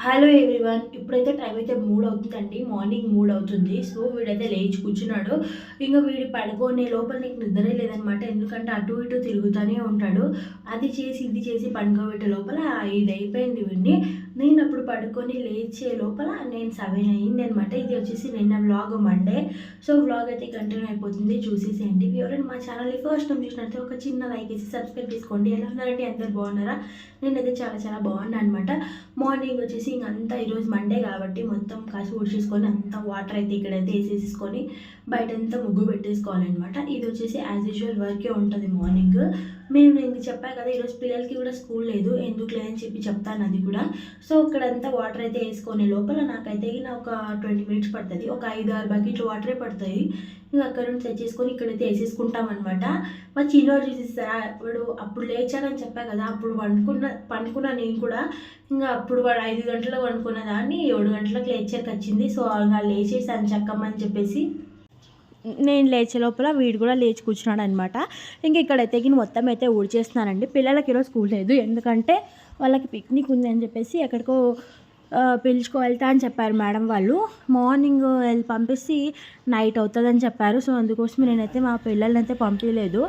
Hello everyone. ఇప్పుడైతే time అయితే 3 అవుతుందండి. మార్నింగ్ 3 అవుతుంది. సో, వీడైతే లేచి కూర్చున్నాడు. ఇంక వీడు పడుకునే లోపల నీకు నిద్రే లేదనమాట. ఎందుకంటే అటు ఇటు తిరుగుతూనే ఉంటాడు. అది చేసి, ఇది చేసి పడుకోబెట్టే లోపల 5 అయిపోయింది వీడిని. నేను అప్పుడు పడుకొని లేచే లోపల 7 అయిందనమాట. ఇది వచ్చేసి నిన్న వ్లాగ్ మండే. సో, వ్లాగ్ అయితే కంటిన్యూ అయిపోతుంది. చూసేసేయండి. ఎవరైనా మా ఛానల్‌ని ఫస్ట్ టైం చూసినట్లయితే ఒక చిన్న లైక్ వేసి సబ్స్క్రైబ్ చేసుకోండి. ఎలా ఉన్నారండి? అందరూ బాగున్నారా? నేనైతే చాలా చాలా బాగున్నా అనమాట. మార్నింగ్ వచ్చేసి ఇంకంతా ఈరోజు మండే కాబట్టి మొత్తం కసు ఊడ్చేసుకొని అంతా వాటర్ అయితే ఇక్కడైతే వేసేసుకొని బయటంతా ముగ్గు పెట్టేసుకోవాలన్నమాట. ఇది వచ్చేసి యాజ్ యూజువల్ వర్కే ఉంటుంది మార్నింగ్. నేను ఇంక చెప్పా కదా, ఈరోజు పిల్లలకి కూడా స్కూల్ లేదు, ఎందుకు లేదని చెప్పి చెప్తాను అది కూడా. సో ఇక్కడంతా వాటర్ అయితే వేసుకునే లోపల నాకైతే ఒక 20 మినిట్స్ పడుతుంది. ఒక 5-6 బకెట్లు వాటరే పడుతుంది. ఇంకా అక్కడ నుంచి తెచ్చేసుకొని ఇక్కడైతే వేసేసుకుంటాం అనమాట. మా చిన్నోడు చూసేస్తారా, వాడు అప్పుడు లేచాడని చెప్పా కదా, అప్పుడు పండుకున్నా నేను కూడా. ఇంకా అప్పుడు వాడు 5 గంటలకు పండుకున్న దాన్ని 7 గంటలకు లేచాక వచ్చింది. సో ఇంకా లేచేసాను చక్కమని చెప్పేసి. నేను లేచే లోపల వీడు కూడా లేచి కూర్చున్నాడు అనమాట. ఇంకా ఇక్కడైతే మొత్తం అయితే ఊడ్చేస్తున్నానండి. పిల్లలకి ఈరోజు స్కూల్ లేదు, ఎందుకంటే వాళ్ళకి పిక్నిక్ ఉంది అని చెప్పేసి ఎక్కడికో వెళ్తా అని చెప్పారు మేడం వాళ్ళు. మార్నింగ్ వెళ్ళి పంపిస్తే నైట్ అవుతుందని చెప్పారు. సో అందుకోసం నేనైతే మా పిల్లల్ని అయితే పంపించలేదు.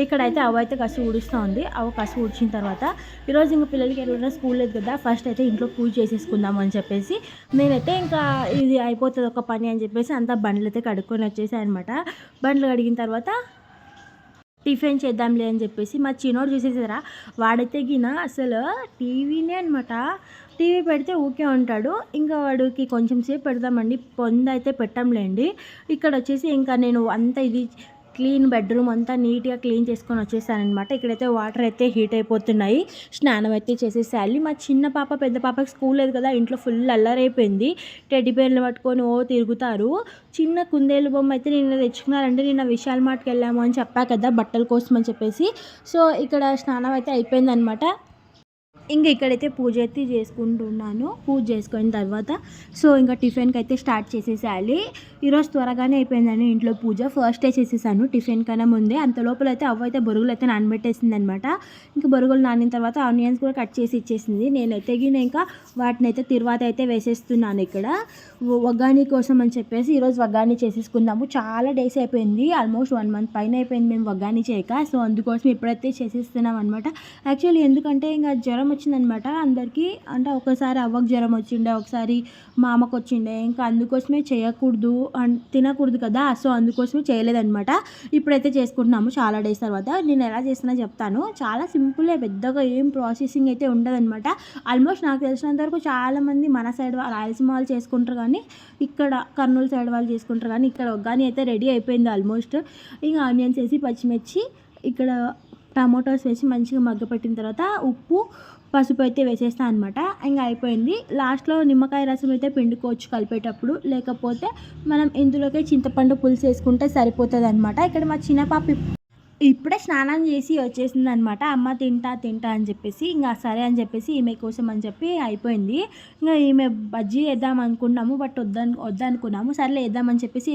ఇక్కడైతే అయితే కసి ఊడుస్తూ ఉంది. కసి ఊడ్చిన తర్వాత ఈరోజు ఇంకా పిల్లలకి ఎవరైనా స్కూల్ లేదు కదా, ఫస్ట్ అయితే ఇంట్లో పూజ చేసేసుకుందాం అని చెప్పేసి నేనైతే ఇంకా ఇది అయిపోతుంది ఒక పని అని చెప్పేసి అంతా బండ్లు అయితే కడుక్కొని వచ్చేసాయి అనమాట. బండ్లు కడిగిన తర్వాత టిఫిన్ చేద్దాంలే అని చెప్పేసి మా చిన్నోడు చూసేసారా, వాడైతే అసలు టీవీనే అనమాట. టీవీ పెడితే ఊకే ఉంటాడు. ఇంకా వాడికి కొంచెం సేపు పెడదామండి, అయితే పెట్టంలేండి. ఇక్కడ వచ్చేసి ఇంకా నేను అంతా ఇది క్లీన్ బెడ్రూమ్ అంతా నీట్గా క్లీన్ చేసుకొని వచ్చేసానమాట. ఇక్కడైతే వాటర్ అయితే హీట్ అయిపోతున్నాయి. స్నానం అయితే చేసేసేయాలి. మా చిన్న పాప పెద్ద పాపకి స్కూల్ లేదు కదా, ఇంట్లో ఫుల్ అల్లరైపోయింది. టెడ్డీ బేర్లు పట్టుకొని తిరుగుతారు. చిన్న కుందేలు బొమ్మ అయితే నిన్న తెచ్చుకున్నారంటే, నిన్న విశాల్ మార్ట్కి వెళ్ళాము అని చెప్పా కదా బట్టల కోసం అని చెప్పేసి. సో ఇక్కడ స్నానం అయితే అయిపోయిందనమాట. ఇంకా ఇక్కడైతే పూజ అయితే చేసుకుంటున్నాను. పూజ చేసుకున్న తర్వాత సో ఇంకా టిఫిన్కి అయితే స్టార్ట్ చేసేసేయాలి. ఈరోజు త్వరగానే అయిపోయిందని ఇంట్లో పూజ ఫస్టే చేసేసాను టిఫిన్ కన్నా ముందే. అంత లోపల అయితే అయితే బొరుగులు అయితే నానబెట్టేసింది అనమాట. ఇంకా బొరుగులు నానిన తర్వాత ఆనియన్స్ కూడా కట్ చేసి ఇచ్చేసింది. నేనైతే ఇంకా వాటిని అయితే తిరువాత అయితే వేసేస్తున్నాను. ఇక్కడ వగ్గాని కోసం అని చెప్పేసి ఈరోజు వగ్గాని చేసేసుకుందాము. చాలా డేస్ అయిపోయింది, ఆల్మోస్ట్ 1 మంత్ పైన అయిపోయింది మేము వగ్గాని చేయక. సో అందుకోసం ఇప్పుడైతే చేసేస్తున్నాం అనమాట. యాక్చువల్లీ ఎందుకంటే ఇంకా జ్వరం వచ్చిందనమాట అందరికీ. అంటే ఒకసారి అవ్వకు జ్వరం వచ్చిండే, ఒకసారి మా అమ్మకు వచ్చిండే. ఇంకా అందుకోసమే చేయకూడదు తినకూడదు కదా, సో అందుకోసమే చేయలేదనమాట. ఇప్పుడైతే చేసుకుంటున్నాము చాలా డేస్ తర్వాత. నేను ఎలా చేస్తున్నా చెప్తాను. చాలా సింపులే, పెద్దగా ఏం ప్రాసెసింగ్ అయితే ఉండదనమాట. ఆల్మోస్ట్ నాకు తెలిసినంత వరకు చాలామంది మన సైడ్ రాయలసీమ వాళ్ళు చేసుకుంటారు, కానీ ఇక్కడ కర్నూలు సైడ్ వాళ్ళు చేసుకుంటారు. కానీ ఇక్కడ ఒగ్గాని అయితే రెడీ అయిపోయింది ఆల్మోస్ట్. ఇంకా ఆనియన్స్ వేసి పచ్చిమిర్చి ఇక్కడ టమాటోస్ వేసి మంచిగా మగ్గపెట్టిన తర్వాత ఉప్పు పసుపు అయితే వేసేస్తాను అనమాట. ఇంకా అయిపోయింది. లాస్ట్లో నిమ్మకాయ రసం అయితే పిండుకోవచ్చు కలిపేటప్పుడు, లేకపోతే మనం ఇందులోకి చింతపండు పులుసు వేసుకుంటే సరిపోతుంది అనమాట. ఇక్కడ మా చిన్న పాప ఇప్పుడే స్నానం చేసి వచ్చేసింది అనమాట. అమ్మ తింటా అని చెప్పేసి ఇంకా సరే అని చెప్పేసి ఈమె కోసం అని చెప్పి అయిపోయింది. ఇంకా ఈమె బజ్జీ వేద్దాం అనుకున్నాము, బట్ వద్దనుకున్నాము. సర్లే వేద్దామని చెప్పేసి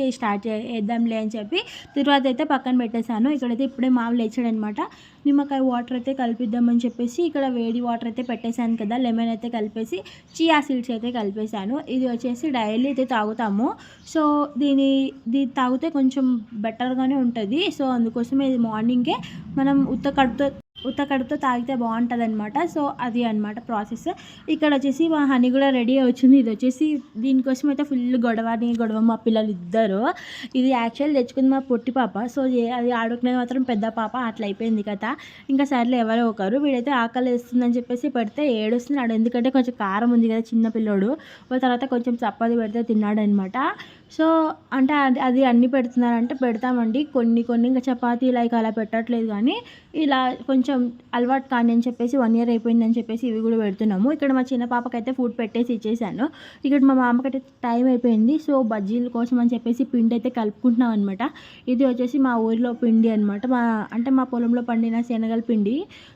వేద్దాంలే అని చెప్పి తర్వాత అయితే పక్కన పెట్టేశాను. ఇక్కడైతే ఇప్పుడే మామూలు లేచాడనమాట. నిమ్మకాయ వాటర్ అయితే కలిపిద్దామని చెప్పేసి ఇక్కడ వేడి వాటర్ అయితే పెట్టేశాను కదా, లెమన్ అయితే కలిపేసి చియా సీడ్స్ అయితే కలిపేశాను. ఇది వచ్చేసి డైలీ అయితే తాగుతాము. సో దీన్ని తాగితే కొంచెం బెటర్గానే ఉంటుంది. సో అందుకోసమే ఇది మార్నింగే మనం ఉత్త కడుపుతో తాగితే బాగుంటుంది అనమాట. సో అది అనమాట ప్రాసెస్. ఇక్కడ వచ్చేసి మా హనీ కూడా రెడీ వచ్చింది. ఇది వచ్చేసి దీనికోసం అయితే ఫుల్ గొడవ మా పిల్లలు ఇద్దరు. ఇది యాక్చువల్ తెచ్చుకుంది మా పొట్టి పాప. సో అది ఆడుకునేది మాత్రం పెద్ద పాప. అట్లా అయిపోయింది కదా. ఇంకా సర్లే ఎవరో ఒకరు. వీడైతే ఆకలి వేస్తుందని చెప్పేసి పెడితే ఏడుస్తున్నాడు, ఎందుకంటే కొంచెం కారం ఉంది కదా చిన్న పిల్లోడు. తర్వాత కొంచెం చపాతి పెడితే తిన్నాడు అనమాట. సో అంటే అది అన్నీ పెడుతున్నారంటే పెడతామండి, కొన్ని ఇంకా చపాతీ లైక్ అలా పెట్టట్లేదు, కానీ ఇలా కొంచెం అలవాటు కానీ అని చెప్పేసి 1 ఇయర్ అయిపోయిందని చెప్పేసి ఇవి కూడా పెడుతున్నాము. ఇక్కడ మా చిన్న పాపకైతే ఫుడ్ పెట్టేసి ఇచ్చేసాను. ఇక్కడ మా మామకైతే టైం అయిపోయింది. సో బజ్జీల కోసం అని చెప్పేసి పిండి అయితే కలుపుకుంటున్నాం అనమాట. ఇది వచ్చేసి మా ఊరిలో పిండి అనమాట. మా పొలంలో పండిన శనగల పిండి.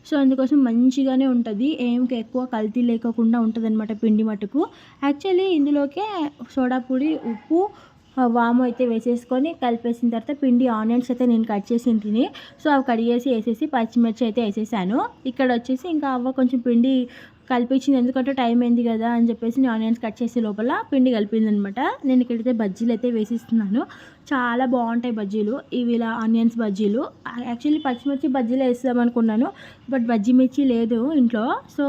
సో అందుకోసం మంచిగానే ఉంటుంది, ఏం ఎక్కువ కల్తీ లేకుండా ఉంటుంది అనమాట పిండి మటుకు. యాక్చువల్లీ ఇందులోకే సోడా పొడి, ఉప్పు, వాము అయితే వేసేసుకొని కలిపేసిన తర్వాత పిండి ఆనియన్స్ అయితే నేను కట్ చేసి తిని, సో అవి కడిగేసి వేసేసి పచ్చిమిర్చి అయితే వేసేసాను. ఇక్కడ వచ్చేసి ఇంకా కొంచెం పిండి కలిపించింది. ఎందుకంటే టైం అయింది కదా అని చెప్పేసి నేను ఆనియన్స్ కట్ చేసే లోపల పిండి కలిపిందనమాట. నేను ఇక్కడైతే బజ్జీలు అయితే వేసిస్తున్నాను. చాలా బాగుంటాయి బజ్జీలు. ఇవి ఇలా ఆనియన్స్ బజ్జీలు. యాక్చువల్లీ పచ్చిమిర్చి బజ్జీలు వేస్తాం అనుకున్నాను, బట్ బజ్జీ మిర్చి లేదు ఇంట్లో. సో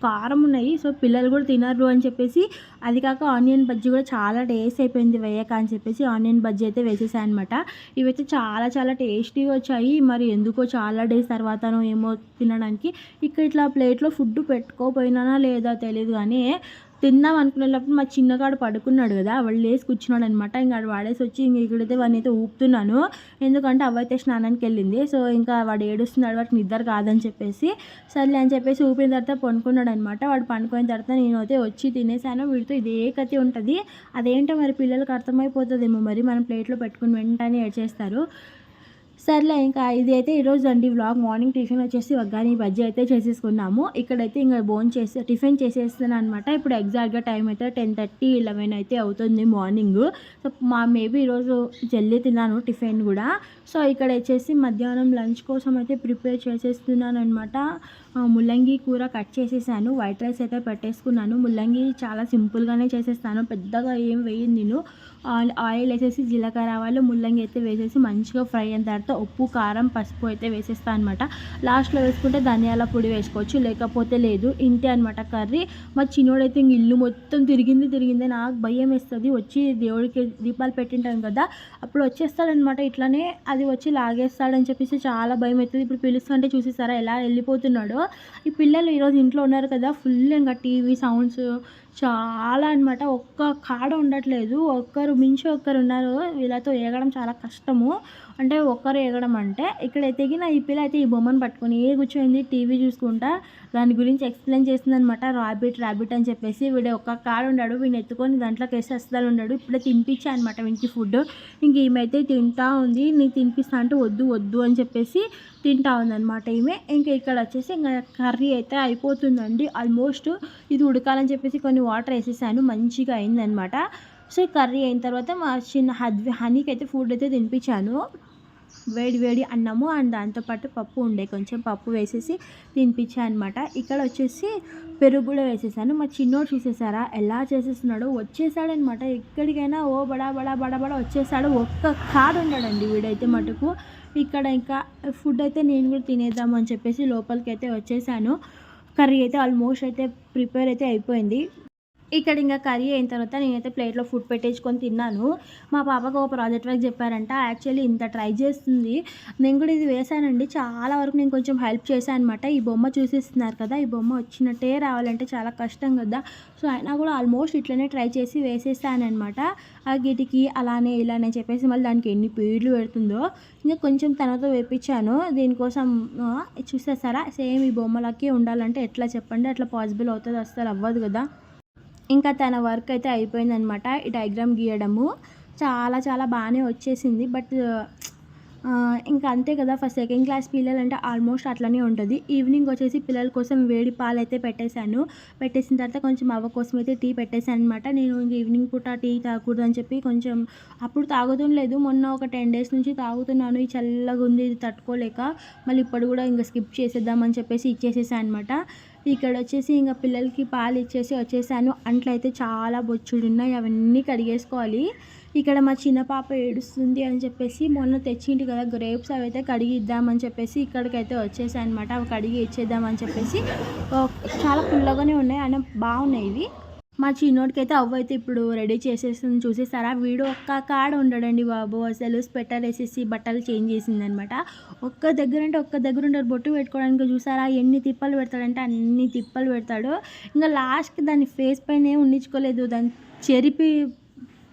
కారం ఉన్నాయి, సో పిల్లలు కూడా తినరు అని చెప్పేసి, అది కాక ఆనియన్ బజ్జీ కూడా చాలా టేస్ట్ అయిపోయింది వేయక అని చెప్పేసి ఆనియన్ బజ్జీ అయితే వేసేసాను అనమాట. ఇవైతే చాలా చాలా టేస్టీగా వచ్చాయి. మరి ఎందుకో చాలా డేస్ తర్వాతనో ఏమో తినడానికి. ఇక్కడ ఇట్లా ప్లేట్లో ఫుడ్ పెట్టుకోపోయినానా లేదా తెలియదు కానీ తిందాం అనుకునేటప్పుడు మా చిన్నగాడు పడుకున్నాడు కదా, వాళ్ళు లేసి కూర్చున్నాడు అనమాట. ఇంకా వాడేసి వచ్చి ఇంక ఇక్కడైతే వాడిని అయితే ఊపుతున్నాను, ఎందుకంటే అవైతే స్నానానికి వెళ్ళింది. సో ఇంకా వాడు ఏడుస్తున్నాడు, వాడికి నిద్ర కాదని చెప్పేసి సర్లే అని చెప్పేసి ఊపిన తర్వాత పనుకున్నాడు అనమాట. వాడు పనుకున్న తర్వాత నేను అయితే వచ్చి తినేసాను. వీడితో ఇదే కథ ఉంటుంది. అదేంటో మరి పిల్లలకు అర్థమైపోతుందేమో, మరి మనం ప్లేట్లో పెట్టుకుని వెంటనే ఏడ్చేస్తారు. సర్లే ఇంకా ఇది అయితే ఈరోజు అండి వ్లాగ్. మార్నింగ్ టిఫిన్ వచ్చేసి వగ్గాని బజ్జీ అయితే చేసేసుకున్నాము. ఇక్కడైతే ఇంకా టిఫిన్ చేసేస్తున్నాను అనమాట. ఇప్పుడు ఎగ్జాక్ట్గా టైం అయితే 10:30, 11 అయితే అవుతుంది మార్నింగ్. సో మేబీ ఈరోజు జల్దీ తిన్నాను టిఫిన్ కూడా. సో ఇక్కడ వచ్చేసి మధ్యాహ్నం లంచ్ కోసం అయితే ప్రిపేర్ చేసేస్తున్నాను అనమాట. ముల్లంగి కూర కట్ చేసేసాను, వైట్ రైస్ అయితే పెట్టేసుకున్నాను. ముల్లంగి చాలా సింపుల్గానే చేసేస్తాను, పెద్దగా ఏం వేయను నేను. ఆయిల్ వేసేసి జీలకర్ర ఆవాలు ముల్లంగి అయితే వేసేసి మంచిగా ఫ్రై అయిన తర్వాత ఉప్పు కారం పసుపు అయితే వేసేస్తాను అనమాట. లాస్ట్లో వేసుకుంటే ధనియాల పొడి వేసుకోవచ్చు, లేకపోతే లేదు. ఇంతే అనమాట కర్రీ. మా చిన్నోడైతే ఇంక ఇల్లు మొత్తం తిరిగింది. నాకు భయం వేస్తుంది. వచ్చి దేవుడికి దీపాలు పెట్టింటాను కదా, అప్పుడు వచ్చేస్తాడనమాట ఇట్లానే, అది వచ్చి లాగేస్తాడని చెప్పేసి చాలా భయం అవుతుంది. ఇప్పుడు పిలుస్తుంటే చూసేసారా ఎలా వెళ్ళిపోతున్నాడో. ఈ పిల్లలు ఈరోజు ఇంట్లో ఉన్నారు కదా, ఫుల్ ఇంకా టీవీ సౌండ్స్ చాలా అనమాట. ఒక్క కాడ ఉండట్లేదు, ఒక్కరు మించి ఒక్కరు ఉన్నారు. వీళ్ళతో ఏగడం చాలా కష్టము. అంటే ఒక్కరు ఏగడం అంటే ఇక్కడైతే ఈ పిల్ల అయితే ఈ బొమ్మను పట్టుకొని కూర్చోయింది టీవీ చూసుకుంటా. దాని గురించి ఎక్స్ప్లెయిన్ చేస్తుంది అనమాట. ర్యాబిట్ అని చెప్పేసి. వీడు ఒక్క కాడ ఉన్నాడు, వీడిని ఎత్తుకొని దాంట్లోకి వేసి అస్సలు ఉన్నాడు. ఇప్పుడే తినిపించా అనమాట వీనికి ఫుడ్. ఇంక ఈమెయితే తింటా ఉంది. నీకు తినిపిస్తా అంటే వద్దు అని చెప్పేసి తింటా ఉందన్నమాట ఈమె. ఇంకా ఇక్కడ వచ్చేసి ఇంకా కర్రీ అయితే అయిపోతుందండి ఆల్మోస్ట్. ఇది ఉడకాలని చెప్పేసి కొన్ని వాటర్ వేసేసాను, మంచిగా అయిందనమాట. సో కర్రీ అయిన తర్వాత మా చిన్న హనీకి అయితే ఫుడ్ అయితే తినిపించాను. వేడి అన్నము అండ్ దాంతోపాటు పప్పు ఉండే, కొంచెం పప్పు వేసేసి తినిపించాను అనమాట. ఇక్కడ వచ్చేసి పెరుగు కూడా వేసేసాను. మా చిన్నోడు చూసేసారా ఎలా చేసేస్తున్నాడో, వచ్చేసాడనమాట. ఎక్కడికైనా ఓ బడా వచ్చేసాడు. ఒక్క కాడు ఉన్నాడండి వీడైతే మటుకు. ఇక్కడ ఇంకా ఫుడ్ అయితే నేను కూడా తినేద్దాము అని చెప్పేసి లోపలికి అయితే వచ్చేసాను. కర్రీ అయితే ఆల్మోస్ట్ అయితే ప్రిపేర్ అయితే అయిపోయింది. ఇక్కడ ఇంకా కర్రీ అయిన తర్వాత నేనైతే ప్లేట్లో ఫుడ్ పెట్టేసుకొని తిన్నాను. మా పాపకు ఒక ప్రాజెక్ట్ వర్క్ చెప్పారంట. యాక్చువల్లీ ఇంత ట్రై చేస్తుంది. నేను కూడా ఇది వేసానండి. చాలా వరకు నేను కొంచెం హెల్ప్ చేశాను అనమాట. ఈ బొమ్మ చూసేస్తున్నారు కదా, ఈ బొమ్మ వచ్చినట్టే రావాలంటే చాలా కష్టం కదా. సో అయినా కూడా ఆల్మోస్ట్ ఇట్లనే ట్రై చేసి వేసేసానమాట. ఆ గిటికి అలానే ఇలానే చెప్పేసి మళ్ళీ దానికి ఎన్ని పేర్లు పెడుతుందో. ఇంకా కొంచెం తనతో వేపించాను దీనికోసం. చూసేసారా, సేమ్ ఈ బొమ్మలకి ఉండాలంటే ఎట్లా చెప్పండి, అట్లా పాసిబుల్ అవుతుంది? అస్సలు అవ్వదు కదా. ఇంకా తన వర్క్ అయితే అయిపోయిందనమాట. ఈ డయాగ్రామ్ గీయడము చాలా బాగానే వచ్చేసింది. బట్ ఇంకా అంతే కదా, ఫస్ట్ సెకండ్ క్లాస్ పిల్లలు అంటే ఆల్మోస్ట్ అట్లనే ఉంటుంది. ఈవినింగ్ వచ్చేసి పిల్లల కోసం వేడి పాలు అయితే పెట్టేసిన తర్వాత కొంచెం అవ్వ కోసం అయితే టీ పెట్టేశాను అనమాట. నేను ఇంక ఈవినింగ్ పూట టీ తాగకూడదు అని చెప్పి కొంచెం అప్పుడు తాగుతుండలేదు, మొన్న ఒక 10 days నుంచి తాగుతున్నాను. ఈ చల్లగా ఉంది, ఇది తట్టుకోలేక మళ్ళీ ఇప్పుడు కూడా ఇంకా స్కిప్ చేసేద్దామని చెప్పేసి ఇచ్చేసేసాను అనమాట. ఇక్కడ వచ్చేసి ఇంకా పిల్లలకి పాలు ఇచ్చేసి వచ్చేసాను. అంట్లయితే చాలా బొచ్చుడున్నాయి, అవన్నీ కడిగేసుకోవాలి. ఇక్కడ మా చిన్న పాప ఏడుస్తుంది అని చెప్పేసి మొన్న తెచ్చింటి కదా గ్రేప్స్, అవి అయితే కడిగి ఇద్దామని చెప్పేసి ఇక్కడికైతే వచ్చేసాయి అనమాట. అవి కడిగి ఇచ్చేద్దామని చెప్పేసి. చాలా పుల్లగానే ఉన్నాయి, అయినా బాగున్నాయి ఇవి. మా చిన్నోడికి అయితే అవ్వ అయితే ఇప్పుడు రెడీ చేసేస్తుంది. చూసేసారా, వీడు ఒక్క కాడ ఉండడండి బాబు. అసలు స్వెటర్ వేసేసి బట్టలు చేంజ్ చేసిందనమాట. ఒక్క దగ్గర ఉంటాడు. బొట్టు పెట్టుకోవడానికి చూసారా ఎన్ని తిప్పలు పెడతాడంటే అన్ని తిప్పలు పెడతాడు. ఇంకా లాస్ట్కి దాన్ని ఫేస్ పైన ఉండించుకోలేదు, దాన్ని చెరిపి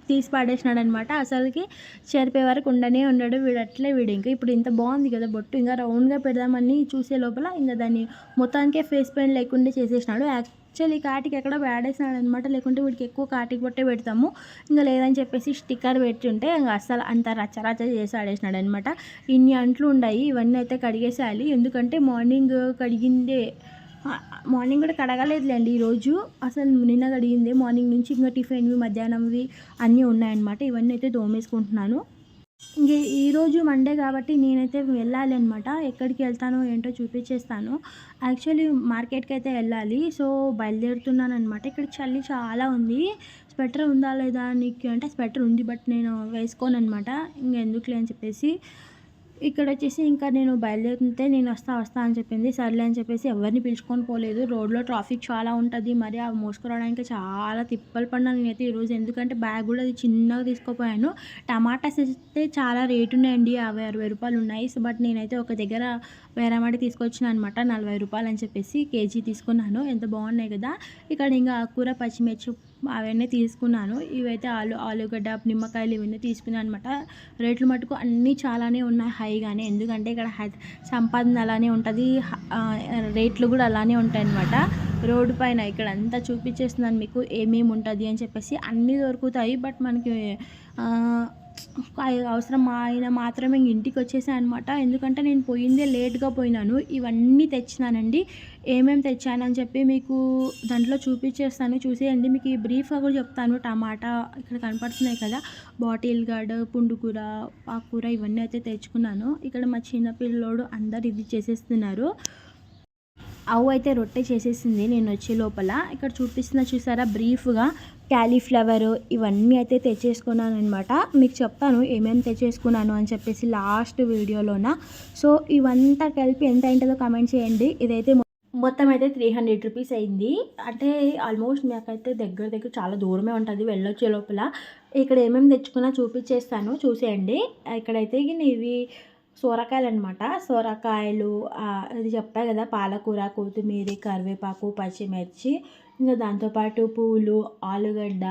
తీసి పడేసినాడు అనమాట. అసలుకి చెరిపే వరకు ఉండడు వీడు. ఇంకా ఇప్పుడు ఇంత బాగుంది కదా బొట్టు, ఇంకా రౌండ్గా పెడదామని చూసే లోపల ఇంకా దాన్ని మొత్తానికే ఫేస్ పెయిన్ లేకుండా చేసేసినాడు. యాక్చువల్లీ కాటికి ఎక్కడ వాడేసినాడు అనమాట, లేకుంటే వీడికి ఎక్కువ కాటికి బొట్టే పెడతాము. ఇంకా లేదని చెప్పేసి స్టిక్కర్ పెట్టుంటే ఇంకా అస్సలు అంత రచ్చ చేసి ఆడేసినాడు అనమాట. ఇన్ని అంట్లు ఉన్నాయి, ఇవన్నీ అయితే కడిగేసేయాలి. ఎందుకంటే మార్నింగ్ కూడా కడగలేదులేండి ఈరోజు. అసలు నిన్న కడిగిందే మార్నింగ్ నుంచి. ఇంకా టిఫిన్వి మధ్యాహ్నంవి అన్నీ ఉన్నాయన్నమాట. ఇవన్నీ అయితే దోమేసుకుంటున్నాను. ఇంక ఈరోజు మండే కాబట్టి నేనైతే వెళ్ళాలి అనమాట. ఎక్కడికి వెళ్తానో ఏంటో చూపించేస్తాను. యాక్చువల్లీ మార్కెట్‌కైతే వెళ్ళాలి. సో, బయలుదేరుతున్నాననమాట. ఇక్కడ చలి చాలా ఉంది. స్వెటర్ ఉందా లేదా నీకు అంటే స్వెటర్ ఉంది. బట్ నేను వేసుకోననమాట. ఇంకెందుకులే అని చెప్పేసి ఇక్కడొచ్చేసి ఇంకా నేను బయలుదేరుతుంటే నేను వస్తా అని చెప్పింది. సర్లే అని చెప్పేసి ఎవరిని పిలుచుకొని పోలేదు. రోడ్‌లో ట్రాఫిక్ చాలా ఉంటది. మరి అవి మోసుకురావడానికి చాలా తిప్పలు పడినా నేనైతే ఈరోజు. ఎందుకంటే బ్యాగ్ కూడా అది చిన్నగా తీసుకుపోయాను. టమాటాస్ అయితే చాలా రేట్ ఉన్నాయండి. రూ. 50, 60 ఉన్నాయి. సో, బట్ నేనైతే ఒక దగ్గర బేరమాడి తీసుకొచ్చినా అనమాట. రూ. 40 అని చెప్పేసి కేజీ తీసుకున్నాను. ఎంత బాగున్నాయి కదా! ఇక్కడ ఇంక ఆకుకూర, పచ్చిమిర్చి అవన్నీ తీసుకున్నాను. ఇవైతే ఆలుగడ్డ, నిమ్మకాయలు ఇవన్నీ తీసుకున్నాను అనమాట. రేట్లు మటుకు అన్నీ చాలానే ఉన్నాయి హైగానే. ఎందుకంటే ఇక్కడ సంపాదన అలానే ఉంటుంది. రేట్లు కూడా అలానే ఉంటాయన్నమాట. రోడ్డు పైన ఇక్కడ అంతా చూపించేస్తున్నాను మీకు ఏమేమి ఉంటుంది అని చెప్పేసి. అన్నీ దొరుకుతాయి. బట్ మనకి అవసరం అయిన మాత్రమే ఇంటికి వచ్చేసాను అనమాట. ఎందుకంటే నేను పోయిందే లేట్గా పోయినాను. ఇవన్నీ తెచ్చినానండి. ఏమేమి తెచ్చానని చెప్పి మీకు దాంట్లో చూపించేస్తాను, చూసేయండి. మీకు ఈ బ్రీఫ్గా కూడా చెప్తాను. టమాటా ఇక్కడ కనపడుతున్నాయి కదా, బాటిల్ గార్డ్, పుండుకూర, ఆకుకూర ఇవన్నీ అయితే తెచ్చుకున్నాను. ఇక్కడ మా చిన్న పిల్లోడు అందరు ఇది చేసేస్తున్నారు. అవు అయితే రొట్టె చేసేసింది నేను వచ్చే లోపల. ఇక్కడ చూసారా బ్రీఫ్గా క్యాలీఫ్లవర్ ఇవన్నీ అయితే తెచ్చేసుకున్నాను అనమాట. మీకు చెప్తాను ఏమేమి తెచ్చేసుకున్నాను అని చెప్పేసి లాస్ట్ వీడియోలోన. సో, ఇవంతా కలిపి ఎంత అయింటుందో కమెంట్ చేయండి. ఇదైతే మొత్తం అయితే 300 రూపీస్ అయింది. అంటే ఆల్మోస్ట్ నాకైతే దగ్గర చాలా దూరమే ఉంటుంది వెళ్ళొచ్చే లోపల. ఇక్కడ ఏమేమి తెచ్చుకున్నా చూపించేస్తాను, చూసేయండి. ఇక్కడైతే ఇవి సొరకాయలనమాట. సొరకాయలు ఇది చెప్పా కదా, పాలకూర, కొత్తిమీర, కరివేపాకు, పచ్చిమిర్చి, ఇంకా దాంతోపాటు పూలు, ఆలుగడ్డ,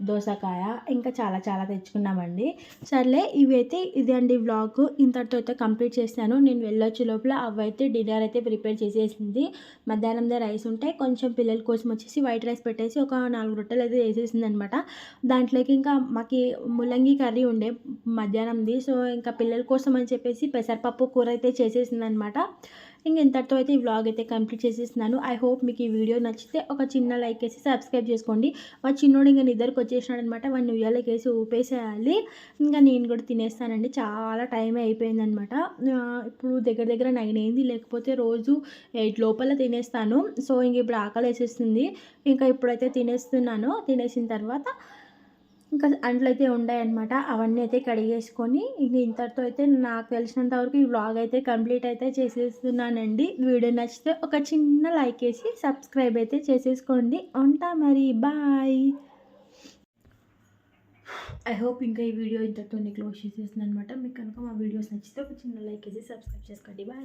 దోసకాయ ఇంకా చాలా తెచ్చుకున్నామండి. సర్లే ఇవైతే ఇదండి వ్లాగ్. ఇంతటితో అయితే కంప్లీట్ చేశాను. నేను వెళ్ళొచ్చే లోపల అవైతే డిన్నర్ అయితే ప్రిపేర్ చేసేసింది. మధ్యాహ్నందే రైస్ ఉంటే కొంచెం పిల్లల కోసం వచ్చేసి వైట్ రైస్ పెట్టేసి ఒక 4 రొట్టెలు అయితే వేసేసింది అనమాట. దాంట్లోకి ఇంకా మాకు ముల్లంగి కర్రీ ఉండే మధ్యాహ్నంది. సో, ఇంకా పిల్లల కోసం అని చెప్పేసి పెసరపప్పు కూర అయితే చేసేసింది అనమాట. ఇంక ఇంతటితో అయితే ఈ వ్లాగ్ అయితే కంప్లీట్ చేసేస్తున్నాను. ఐ హోప్ మీకు ఈ వీడియో నచ్చితే ఒక చిన్న లైక్ వేసి సబ్స్క్రైబ్ చేసుకోండి. మా చిన్నోడు ఇంకా నిద్రకు వచ్చేసినాడు అనమాట. వాడిని ఉయ్యాలకి వేసి ఊపేసేయాలి. ఇంకా నేను కూడా తినేస్తానండి. చాలా టైం అయిపోయిందనమాట. ఇప్పుడు దగ్గర 9 అయింది. లేకపోతే రోజు 8 లోపల తినేస్తాను. సో, ఇంక ఇప్పుడు ఆకలి వేసేస్తుంది. ఇంకా ఇప్పుడైతే తినేస్తున్నాను. తినేసిన తర్వాత ఇంకా అంట్లు అయితే ఉన్నాయన్నమాట. అవన్నీ అయితే కడిగేసుకొని ఇంక ఇంతటితో అయితే నాకు తెలిసినంత వరకు ఈ వ్లాగ్ అయితే కంప్లీట్ అయితే చేసేస్తున్నానండి. వీడియో నచ్చితే ఒక చిన్న లైక్ వేసి సబ్స్క్రైబ్ అయితే చేసేసుకోండి. ఉంటా మరి, బాయ్. ఐ హోప్ ఇంకా ఈ వీడియో ఇంతటితో క్లోజ్ చేసేస్తున్నాను అనమాట. మీకు కనుక మా వీడియోస్ నచ్చితే ఒక చిన్న లైక్ వేసి సబ్స్క్రైబ్ చేసుకోండి. బాయ్.